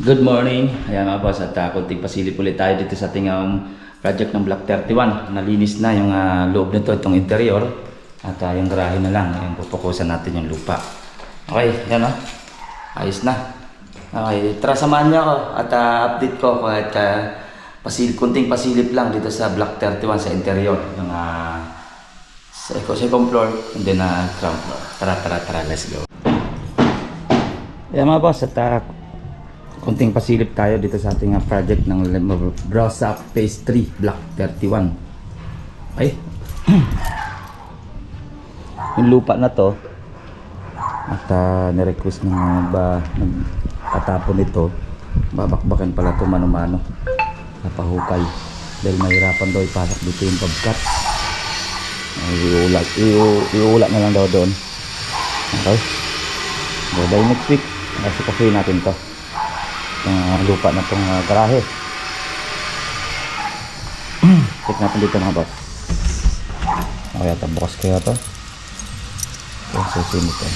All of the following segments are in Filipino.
Good morning. Ayan mga boss at kunting pasilip ulit tayo dito sa ating project ng Block 31. Nalinis na yung loob nito, itong interior. At yung garahe na lang. Ayan, pupukusan natin yung lupa. Okay, yan ayos na. Okay, tara samahan niyo ako at update ko kahit kunting pasilip lang dito sa Block 31 sa interior. Yung sa second floor and then ground floor. Tara, let's go. Ayan mga boss at kunting pasilip tayo dito sa ating project ng Brosa Phase 3 Block 31. Okay. Yung lupa na to at nirequest ng nagtatapon nito, babakbakan pala ito mano-mano, napahukay dahil mahirapan daw ipasok dito yung bobcat. Iulak na lang daw doon. Okay, so by next week kasi kasi natin to lupa na itong garahe. Check natin dito mga boss. Okay, ito bukas kaya ito. Okay, susunod ito.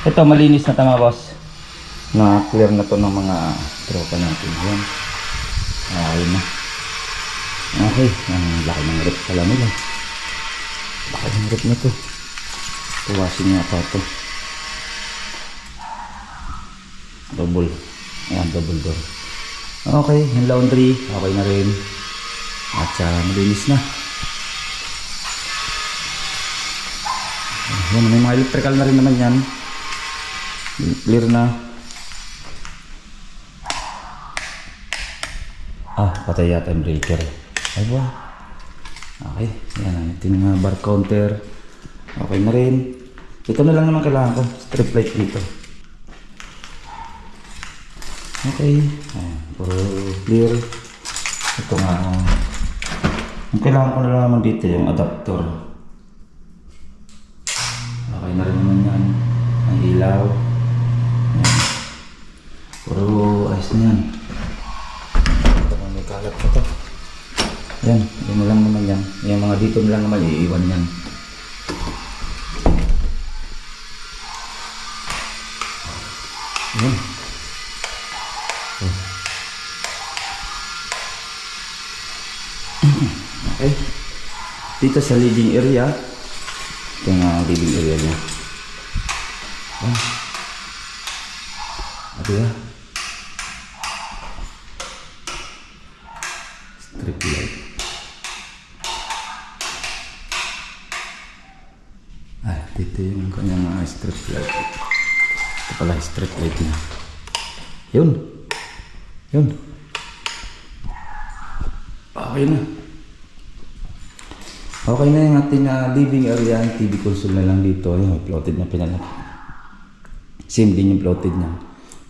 Ito malinis na ito mga boss. Na clear na to ng mga tropa natin. Yan. Ayun na. Okay, ang laki ng rip pala nila. Laki ng rip na to. Tuwasin nga pa ito. Double. Ayan, double door. Okay, yung laundry okay na rin. At malinis na. Ayan, may mga electrical na rin naman yan. Clear na. Patay yata yung breaker. Ay ba? Okay, yan. Ito yung bar counter. Okay na rin. Ito na lang naman kailangan ko. Strip light dito. Okay. Ayan, puro clear. Ito nga. Ang kailangan ko na lang naman dito yung adapter. Okay na rin naman yan. Ang ilaw. Ayan. Puro ayos na yan. Kalat pa to. Yan, yun lang naman yan. Yung mga dito na lang naman iiwan yan. Yan. Okay. Dito sa living area. Ito yung living area niya. Yan. Ito yan. Strip light. Dito yung kanyang strip light. Ito pala strip light niya. Yun. Okay na. Okay na yung ating living area. TV console na lang dito. Yung plotted na pinalaki. Same din yung plotted niya.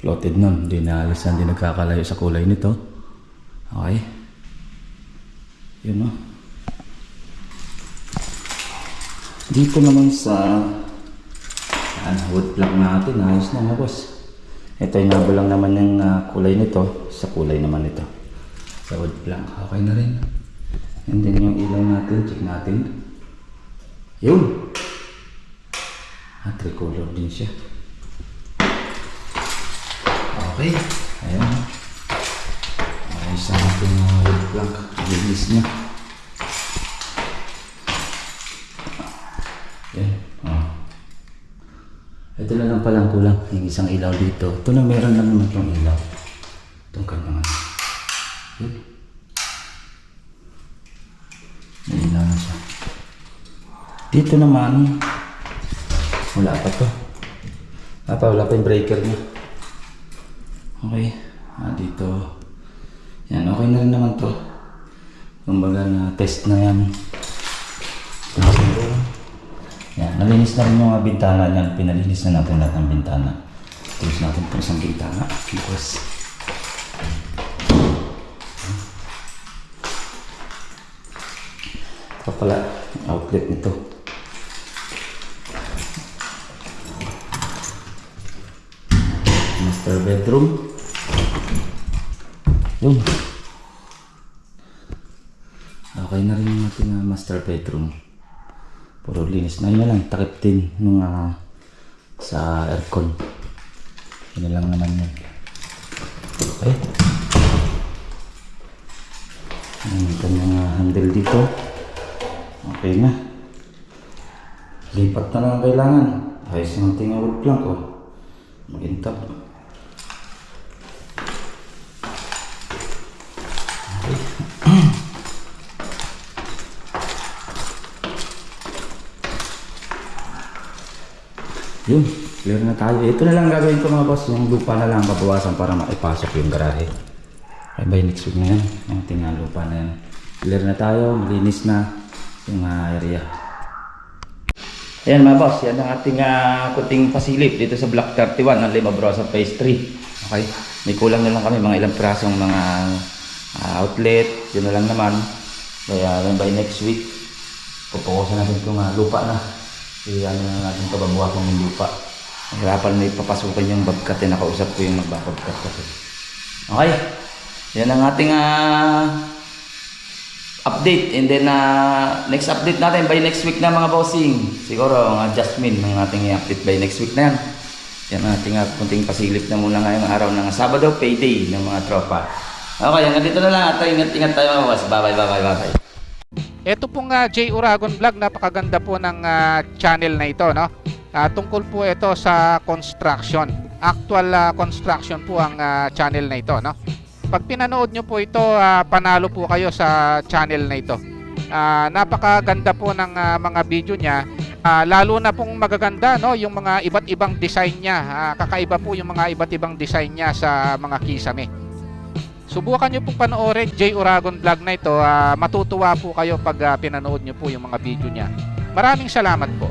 Plotted nun. Hindi naalisan. Hindi nagkakalayo sa kulay nito. Okay. Yun o. Dito naman sa wood plank natin, ayos na mga boss. Ito yung nabo lang naman yung kulay nito sa kulay naman ito sa wood plank. Okay na rin. And then yung ilaw natin, check natin. Yun. Tricolor din siya. Okay. Ayan. Ayos na natin yung wood plank. Linis niya. Yan. Ito na lang palang kulang. Yung isang ilaw dito. Ito na meron lang naman itong ilaw. Itong kanyang yun. May ilaw na siya. Dito naman wala pa to. Wala pa yung breaker niya. Okay. Dito. Yan. Okay na rin naman to. Kumbaga na test na yan. Yan, nalinis na rin yung mga bintana niyan. Pinalinis na natin lahat ng bintana. Tulis natin ito isang bintana. Because ito pala outlet nito. Master bedroom. Yun. Okay na rin yung ating master bedroom. Puro linis na. Yun na lang, takip din nung sa aircon. Yun na lang naman yun. Okay. Ang kanyang handle dito. Okay na. Lipat na lang ang kailangan. Ayos yung ating wood plank. Magintap. Yun, clear na tayo. Ito na lang gagawin ko mga boss. Yung lupa na lang babawasan para maipasok yung garahe. Ay by next week na yan. Yung ating lupa na yan. Clear na tayo. Malinis na yung area. Ayan mga boss. Yan ang ating kuting pasilip dito sa Block 31 ng Lima Brosa Phase 3. Okay. May kulang na lang kami. Mga ilang pirasong mga outlet. Yun na lang naman. Kaya by next week pupukusan natin itong lupa na. Kaya ano na natin kababuhasan yung lupa. Hirapan may papasukin yung bobcat. Nakausap ko yung magbabobcat kasi. Okay. Yan ang ating update. And then next update natin by next week na mga bossing. Siguro ang Jasmine ng ating update by next week na yan. Yan ang ating kunting pasilip na muna ngayong araw ng Sabado, payday ng mga tropa. Okay, hanggang dito na lang at ingat-ingat tayo mga boss. Bye-bye. Ito pong J. Uragon Vlog, napakaganda po ng channel na ito, no? Tungkol po ito sa construction. Actual construction po ang channel na ito, no? Pag pinanood nyo po ito, panalo po kayo sa channel na ito. Napakaganda po ng mga video niya. Lalo na pong magaganda, no? Yung mga iba't ibang design niya. Kakaiba po yung mga iba't ibang design niya sa mga kisame. Subukan nyo pong panoorin J. Uragon Vlog na ito. Matutuwa po kayo pag pinanood nyo po yung mga video niya. Maraming salamat po.